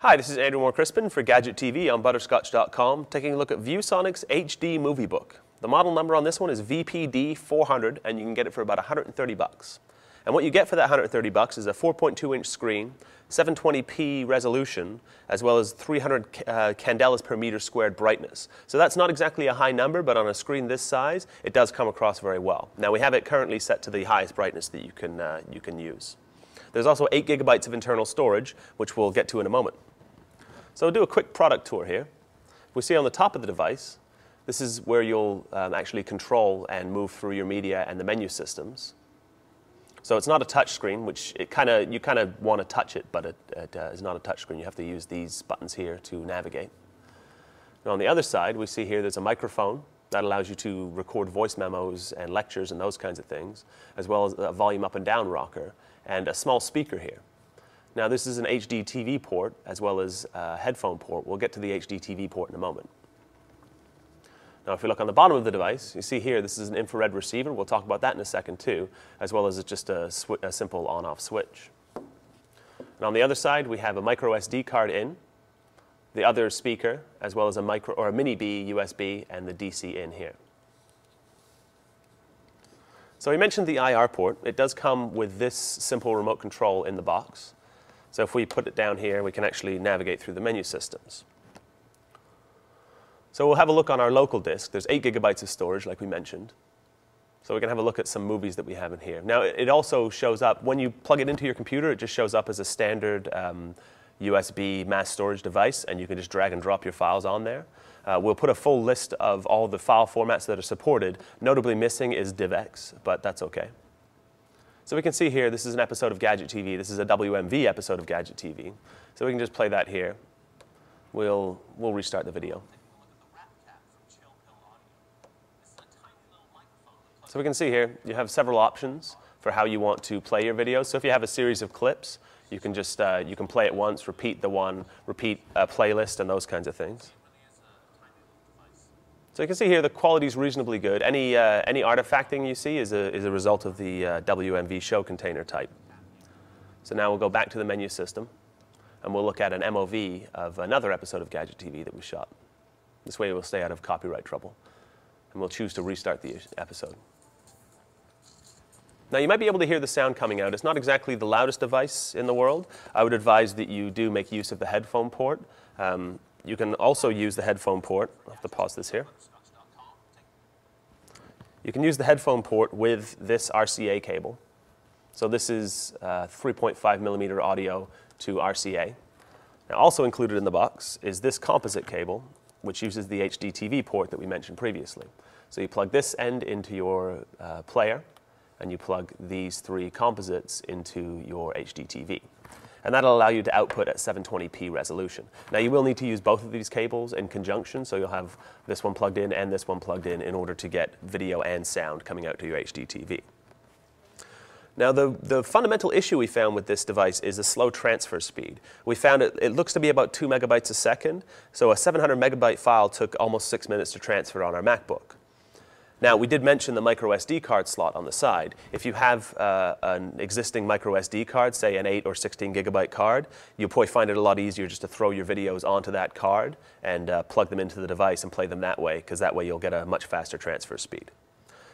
Hi, this is Andrew Moore Crispin for Gadget TV on Butterscotch.com, taking a look at ViewSonic's HD MovieBook. The model number on this one is VPD400, and you can get it for about $130. And what you get for that $130 is a 4.2-inch screen, 720p resolution, as well as 300 candelas per meter squared brightness. So that's not exactly a high number, but on a screen this size, it does come across very well. Now we have it currently set to the highest brightness that you can use. There's also 8 gigabytes of internal storage, which we'll get to in a moment. So we'll do a quick product tour here. We see on the top of the device, this is where you'll actually control and move through your media and the menu systems. So it's not a touch screen, which you kind of want to touch it, but it is not a touch screen. You have to use these buttons here to navigate. Now on the other side, we see here there's a microphone that allows you to record voice memos and lectures and those kinds of things, as well as a volume up and down rocker, and a small speaker here. Now this is an HD TV port as well as a headphone port. We'll get to the HD TV port in a moment. Now if you look on the bottom of the device, you see here this is an infrared receiver. We'll talk about that in a second too, as well as just a simple on-off switch. And on the other side we have a micro SD card in, the other speaker, as well as a mini B USB and the DC in here. So we mentioned the IR port. It does come with this simple remote control in the box. So if we put it down here, we can actually navigate through the menu systems. So we'll have a look on our local disk. There's 8 gigabytes of storage, like we mentioned. So we can have a look at some movies that we have in here. Now it also shows up, when you plug it into your computer, it just shows up as a standard USB mass storage device, and you can just drag and drop your files on there. We'll put a full list of all the file formats that are supported. Notably missing is DivX, but that's okay. So we can see here, this is an episode of Gadget TV. This is a WMV episode of Gadget TV. So we can just play that here. We'll restart the video. So we can see here, you have several options for how you want to play your videos. So if you have a series of clips, you can just you can play it once, repeat the one, repeat a playlist, and those kinds of things. So you can see here the quality is reasonably good. Any artifacting you see is a result of the WMV show container type. So now we'll go back to the menu system, and we'll look at an MOV of another episode of Gadget TV that we shot. This way we'll stay out of copyright trouble, and we'll choose to restart the episode. Now you might be able to hear the sound coming out. It's not exactly the loudest device in the world. I would advise that you do make use of the headphone port. You can also use the headphone port. I'll have to pause this here. You can use the headphone port with this RCA cable. So this is 3.5 millimeter audio to RCA. Now also included in the box is this composite cable, which uses the HD TV port that we mentioned previously. So you plug this end into your player, and you plug these 3 composites into your HD TV. And that'll allow you to output at 720p resolution. Now you will need to use both of these cables in conjunction, so you'll have this one plugged in and this one plugged in order to get video and sound coming out to your HD TV. Now the fundamental issue we found with this device is a slow transfer speed. We found it looks to be about 2 megabytes a second, so a 700 megabyte file took almost 6 minutes to transfer on our MacBook. Now, we did mention the micro SD card slot on the side. If you have an existing micro SD card, say an 8 or 16 gigabyte card, you'll probably find it a lot easier just to throw your videos onto that card and plug them into the device and play them that way, because that way you'll get a much faster transfer speed.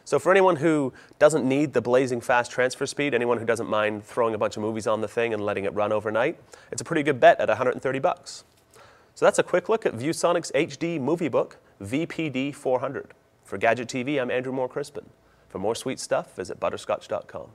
So for anyone who doesn't need the blazing fast transfer speed, anyone who doesn't mind throwing a bunch of movies on the thing and letting it run overnight, it's a pretty good bet at $130. So that's a quick look at ViewSonic's HD MovieBook VPD400. For Gadget TV, I'm Andrew Moore Crispin. For more sweet stuff, visit Butterscotch.com.